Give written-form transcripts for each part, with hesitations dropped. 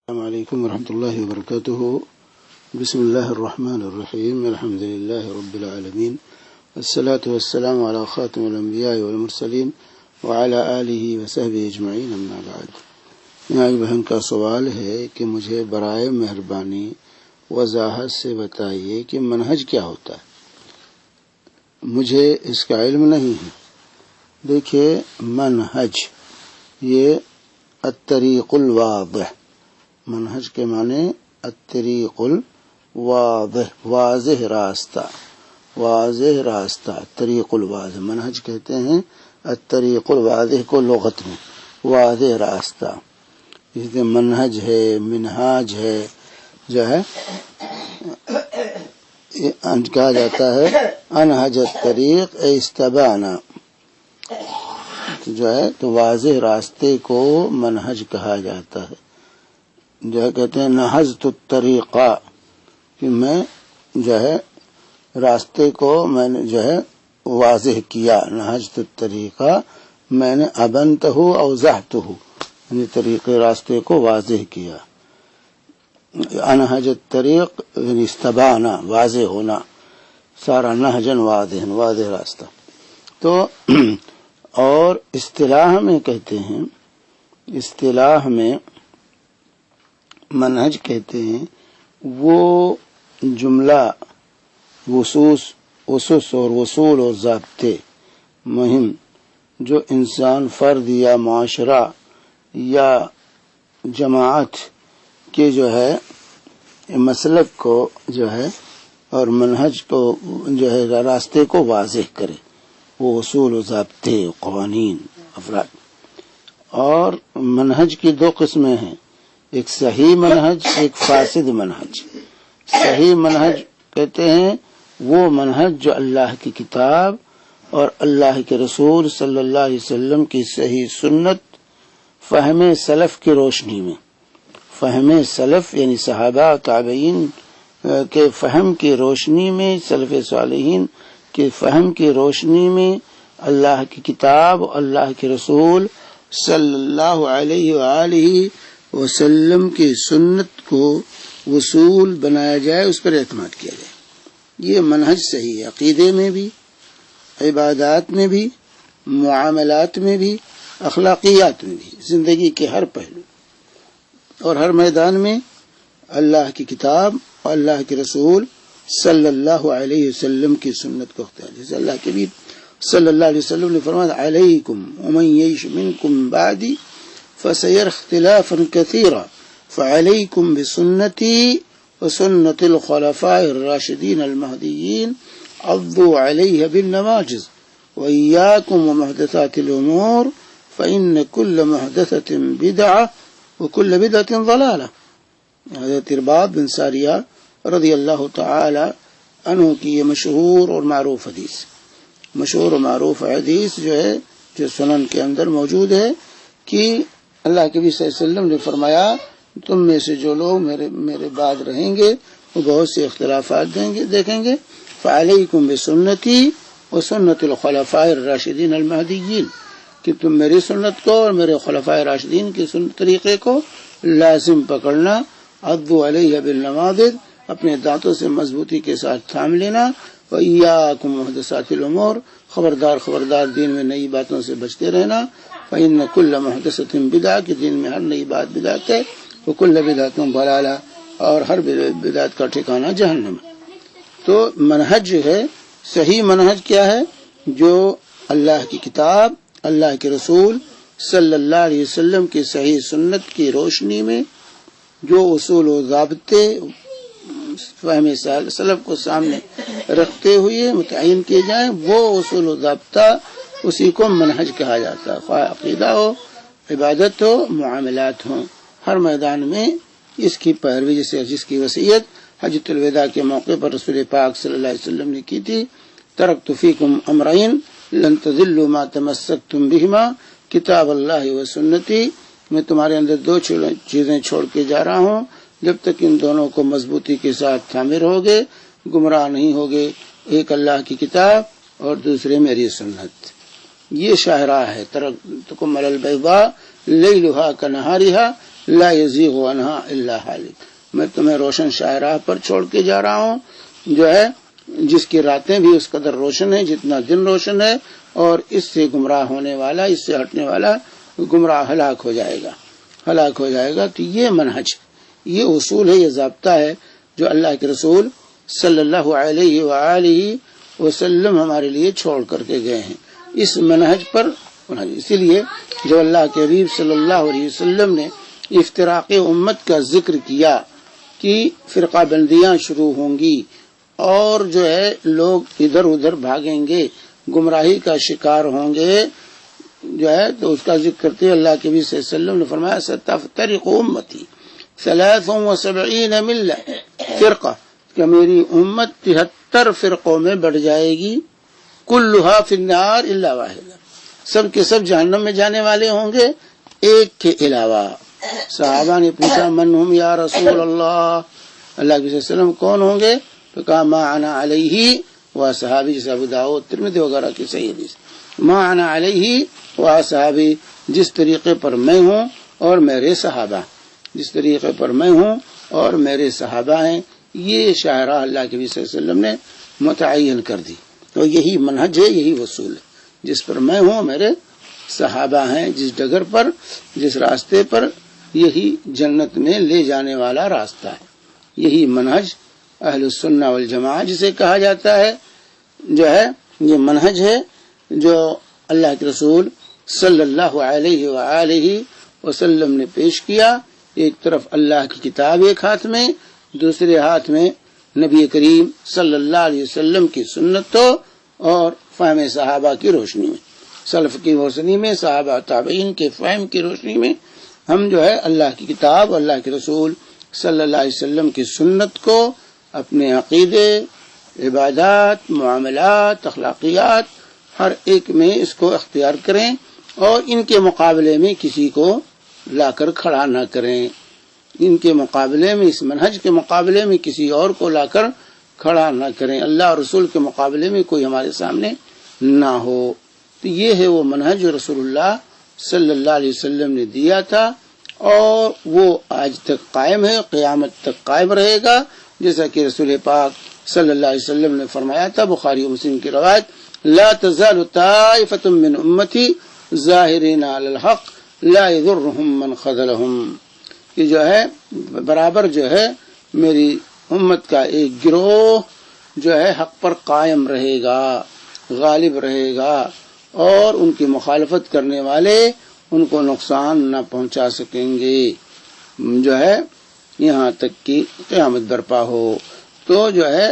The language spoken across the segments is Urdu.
السلام علیکم ورحمۃ اللہ وبرکاتہ. بسم اللہ الرحمن الرحیم. الحمد للہ رب العالمین والصلاة والسلام علی خاتم الانبیاء والمرسلین وعلی آلہ وصحبہ اجمعین. اما بعد. یہاں ایک بہن کا سوال ہے کہ مجھے برائے مہربانی وضاحت سے بتائیے کہ منہج کیا ہوتا ہے. مجھے اس کا علم نہیں ہے. دیکھیے، منہج یہ الطریق الواضح، منہج کے معنی الطریق الواضح، واضح راستہ، واضح راستہ، طریق الواضح. منہج کہتے ہیں الطریق الواضح کو لغت میں، واضح راستہ. اس لیے منہج ہے، منہاج ہے، جو ہے کہا جاتا ہے انہج الطریق استبانا، جو ہے تو واضح راستے کو منہج کہا جاتا ہے. جو ہے کہتے ہیں نہجت الطریقہ، کہ میں جو ہے راستے کو میں نے جو ہے واضح کیا. نہجت الطریقہ، میں نے ابنتہ اوضحتہ، یعنی طریقے راستے کو واضح کیا. انہج الطریق یعنی استبانا، واضح ہونا، سارا نہجن واضح، واضح راستہ. تو اور اصطلاح میں کہتے ہیں، اصطلاح میں منہج کہتے ہیں وہ جملہ اسس اور اصول اور ضابطے مہم جو انسان، فرد یا معاشرہ یا جماعت کے جو ہے مسلک کو جو ہے اور منہج کو جو ہے راستے کو واضح کرے. وہ اصول و ضابطے، قوانین، افراد. اور منہج کی دو قسمیں ہیں، ایک صحیح منہج، ایک فاسد منہج. صحیح منہج کہتے ہیں وہ منہج جو اللہ کی کتاب اور اللہ کے رسول صلی اللہ علیہ وسلم کی صحیح سنت، فہم سلف کی روشنی میں، فہم سلف یعنی صحابہ و تابعین کے فہم کی روشنی میں، سلف صالحین کے فہم کی روشنی میں اللہ کی کتاب، اللہ کے رسول صلی اللہ علیہ وآلہ وسلم کی سنت کو وصول بنایا جائے، اس پر اعتماد کیا جائے. یہ منہج صحیح ہے، عقیدے میں بھی، عبادات میں بھی، معاملات میں بھی، اخلاقیات میں بھی، زندگی کے ہر پہلو اور ہر میدان میں اللہ کی کتاب اور اللہ کے رسول صلی اللہ علیہ وسلم کی سنت کو اختیار. جیسے اللہ کے بھی صلی اللہ علیہ وسلم نے فرمایا علیکم ومن یعش منکم بعدی فسیر اختلافا کثیرا فعلیکم بسنتی وسنت الخلفاء الراشدین المہدیین عضوا علیہ بالنواجذ وإیاکم ومحدثات الامور فإن كل محدثة بدعة وكل بدعة ضلالة. حضرت ارباب بن ساریہ رضی اللہ تعالی عنہ کی یہ مشہور اور معروف حدیث، مشہور و معروف حدیث جو ہے، جو سنن کے اندر موجود ہے، کہ اللہ کے نبی صلی اللہ علیہ وسلم نے فرمایا تم میں سے جو لوگ میرے بعد رہیں گے وہ بہت سے اختلافات دیکھیں گے. فعلیکم بسنتی وسنت الخلفاء الراشدین المہدیین، کہ تم میری سنت کو اور میرے خلفاء راشدین کے طریقے کو لازم پکڑنا. عضوا علیہ بالنواجذ، اپنے دانتوں سے مضبوطی کے ساتھ تھام لینا. وإیاکم محدثات الامور، خبردار دین میں نئی باتوں سے بچتے رہنا. فإن كل محدثة بدعة، کہ دین میں ہر نئی بات بدعت ہے. وكل بدعة ضلالة، اور ہر بدعت کا ٹھکانہ جہنم. تو منہج جو ہے، صحیح منہج کیا ہے؟ جو اللہ کی کتاب، اللہ کے رسول صلی اللہ علیہ وسلم کی صحیح سنت کی روشنی میں جو اصول و ضابطے فہم سلف کو سامنے رکھتے ہوئے متعین کیے جائیں، وہ اصول و ضابطہ اسی کو منہج کہا جاتا ہے. خواہ عقیدہ ہو، عبادت ہو، معاملات ہوں، ہر میدان میں اس کی پیروی. جس کی وصیت حجۃ الوداع کے موقع پر رسول پاک صلی اللہ علیہ وسلم نے کی تھی، ترکت فیکم امرین لن تضلوا ما تمسکتم بہما کتاب اللہ و سنتی. میں تمہارے اندر دو چیزیں چھوڑ کے جا رہا ہوں، جب تک ان دونوں کو مضبوطی کے ساتھ تھامے رہو گے گمراہ نہیں ہوگے. ایک اللہ کی کتاب اور دوسرے میری سنت. یہ شاہراہ ہے. ترکتکم علی البیضاء لیلھا کنہارھا لا یزیغ عنہا الا حالک، میں تمہیں روشن شاہراہ پر چھوڑ کے جا رہا ہوں، جو ہے جس کی راتیں بھی اس قدر روشن ہیں جتنا دن روشن ہے، اور اس سے گمراہ ہونے والا، اس سے ہٹنے والا گمراہ ہلاک ہو جائے گا۔ تو یہ منہج، یہ اصول ہے، یہ ضابطہ ہے جو اللہ کے رسول صلی اللہ علیہ وآلہ وسلم ہمارے لیے چھوڑ کر کے گئے ہیں، اس منہج پر۔ اسی لیے جو اللہ کے حبیب صلی اللہ علیہ وسلم نے افتراق امت کا ذکر کیا کہ فرقہ بندیاں شروع ہوں گی اور جو ہے لوگ ادھر ادھر بھاگیں گے، گمراہی کا شکار ہوں گے، جو ہے تو اس کا ذکر کرتے اللہ کے نبی صلی اللہ علیہ وسلم نے فرمایا ستفترق امتی 73 ملہ فرقہ، کہ میری امت 73 فرقوں میں بڑھ جائے گی، کلھا فی النار الا واحدہ، سب کے سب جہنم میں جانے والے ہوں گے ایک کے علاوہ۔ صحابہ نے پوچھا من ہم یا رسول اللہ، اللہ کے وسلم کون ہوں گے؟ تو کہا ما انا علیہ و صحابی، جیسے ابو داؤد ترمذی وغیرہ کی صحیح حدیث، ما انا علیہ و صحابی، جس طریقے پر میں ہوں اور میرے صحابہ، جس طریقے پر میں ہوں اور میرے صحابہ ہیں، یہ شاہراہ اللہ کے نبی صلی اللہ علیہ وسلم نے متعین کر دی۔ تو یہی منہج ہے، یہی اصول ہے، جس پر میں ہوں میرے صحابہ ہیں، جس ڈگر پر، جس راستے پر، یہی جنت میں لے جانے والا راستہ ہے، یہی منہج اہل السنہ والجماعہ جسے کہا جاتا ہے، جو ہے یہ منہج ہے جو اللہ کے رسول صلی اللہ علیہ وآلہ وسلم نے پیش کیا۔ ایک طرف اللہ کی کتاب ایک ہاتھ میں، دوسرے ہاتھ میں نبی کریم صلی اللہ علیہ وسلم کی سنتوں اور فہم صحابہ کی روشنی میں، سلف کی روشنی میں، صحابہ تابعین کے فہم کی روشنی میں ہم جو ہے اللہ کی کتاب، اللہ کے رسول صلی اللہ علیہ وسلم کی سنت کو اپنے عقیدے، عبادات، معاملات، اخلاقیات، ہر ایک میں اس کو اختیار کریں اور ان کے مقابلے میں کسی کو لا کر کھڑا نہ کریں، ان کے مقابلے میں، اس منہج کے مقابلے میں کسی اور کو لا کر کھڑا نہ کریں، اللہ اور رسول کے مقابلے میں کوئی ہمارے سامنے نہ ہو۔ تو یہ ہے وہ منہج جو رسول اللہ صلی اللہ علیہ وسلم نے دیا تھا، اور وہ آج تک قائم ہے، قیامت تک قائم رہے گا، جیسا کہ رسول پاک صلی اللہ علیہ وسلم نے فرمایا تھا، بخاری و مسلم کی روایت، لا تزال طائفة من امتی ظاہرین علی الحق لا یضرهم من خذلهم، کہ جو ہے برابر جو ہے میری امت کا ایک گروہ جو ہے حق پر قائم رہے گا، غالب رہے گا، اور ان کی مخالفت کرنے والے ان کو نقصان نہ پہنچا سکیں گے، جو ہے یہاں تک کہ قیامت برپا ہو۔ تو جو ہے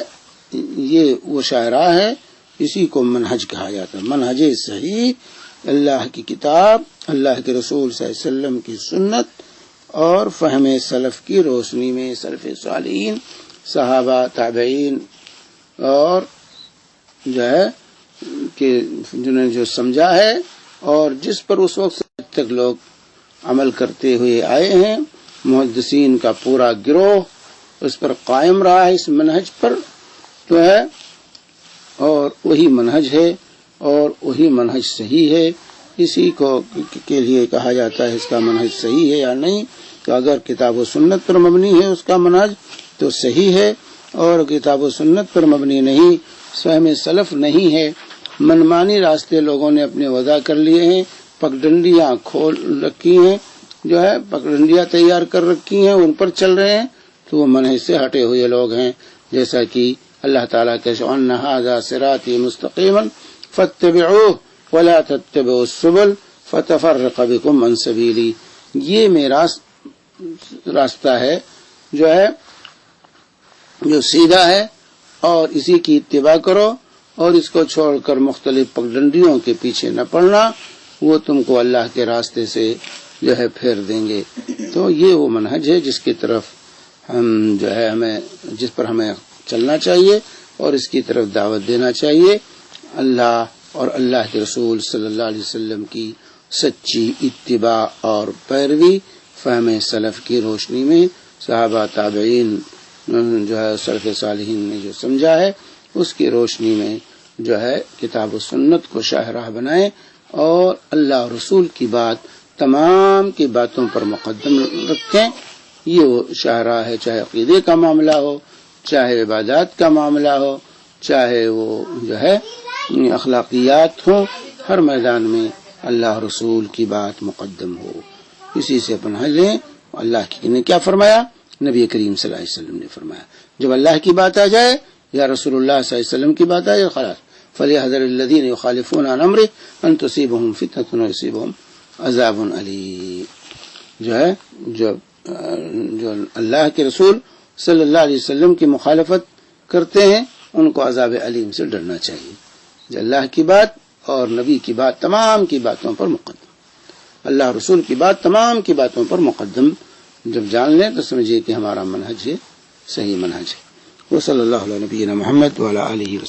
یہ وہ شاہراہ ہے، اسی کو منہج کہا جاتا ہے، منہج صحیح، اللہ کی کتاب، اللہ کے رسول صلی اللہ علیہ وسلم کی سنت اور فہم سلف کی روشنی میں، سلف صالحین، صحابہ، تابعین، اور جو ہے کہ جنہوں نے جو سمجھا ہے اور جس پر اس وقت سے تک لوگ عمل کرتے ہوئے آئے ہیں، محدثین کا پورا گروہ اس پر قائم رہا ہے، اس منہج پر تو ہے، اور وہی منہج ہے اور وہی منہج صحیح ہے۔ اسی کو کے لیے کہا جاتا ہے اس کا منہج صحیح ہے یا نہیں، تو اگر کتاب و سنت پر مبنی ہے اس کا منہج تو صحیح ہے، اور کتاب و سنت پر مبنی نہیں، فہم سلف نہیں ہے، منمانی راستے لوگوں نے اپنے وضع کر لیے ہیں، پگڈنڈیاں کھول رکھی ہیں، جو ہے پگڈنڈیاں تیار کر رکھی ہیں، ان پر چل رہے ہیں، تو وہ منہج سے ہٹے ہوئے لوگ ہیں، جیسا کہ اللہ تعالیٰ کے وَأَنَّ هَٰذَا صِرَاطِي مُسْتَقِيمًا فَاتَّبِعُوهُ وَلَا تَتَّبِعُوا السُّبُلَ فَتَفَرَّقَ بِكُمْ عَن سَبِيلِهِ، یہ میرا راستہ ہے جو ہے جو سیدھا ہے، اور اسی کی اتباع کرو، اور اس کو چھوڑ کر مختلف پگڈنڈیوں کے پیچھے نہ پڑنا، وہ تم کو اللہ کے راستے سے جو ہے پھیر دیں گے۔ تو یہ وہ منہج ہے جس کی طرف ہم جو ہے جس پر ہمیں چلنا چاہیے اور اس کی طرف دعوت دینا چاہیے، اللہ اور اللہ کے رسول صلی اللہ علیہ وسلم کی سچی اتباع اور پیروی، فہم سلف کی روشنی میں، صحابہ تابعین جو ہے سلف صالحین نے جو سمجھا ہے اس کی روشنی میں جو ہے کتاب و سنت کو شاہراہ بنائیں، اور اللہ اور رسول کی بات تمام کی باتوں پر مقدم رکھیں. یہ وہ شاہراہ ہے، چاہے عقیدے کا معاملہ ہو، چاہے عبادات کا معاملہ ہو، چاہے وہ جو ہے اخلاقیات ہوں، ہر میدان میں اللہ رسول کی بات مقدم ہو. اسی سے پناہ لیں. اللہ کی نے کیا فرمایا؟ نبی کریم صلی اللہ علیہ وسلم نے فرمایا جب اللہ کی بات آ جائے یا رسول اللہ صلی اللہ علیہ وسلم کی بات آ جائے خلاص. فَلْيَحْذَرِ الَّذِينَ يُخَالِفُونَ عَنْ أَمْرِهِ أَنْ تُصِيبَهُمْ فِتْنَةٌ وَيُصِيبَهُمْ عَذَابٌ أَلِيمٌ. جو ہے جو اللہ کے رسول صلی اللہ علیہ وسلم کی مخالفت کرتے ہیں ان کو عذاب علیم سے ڈرنا چاہیے. جو اللہ کی بات اور نبی کی بات تمام کی باتوں پر مقدم، اللہ رسول کی بات تمام کی باتوں پر مقدم جب جان لیں تو سمجھیے کہ ہمارا منہج ہے، صحیح منہج ہے. وہ صلی اللہ علیہ نبینا محمد وعلی آلہ وسلم.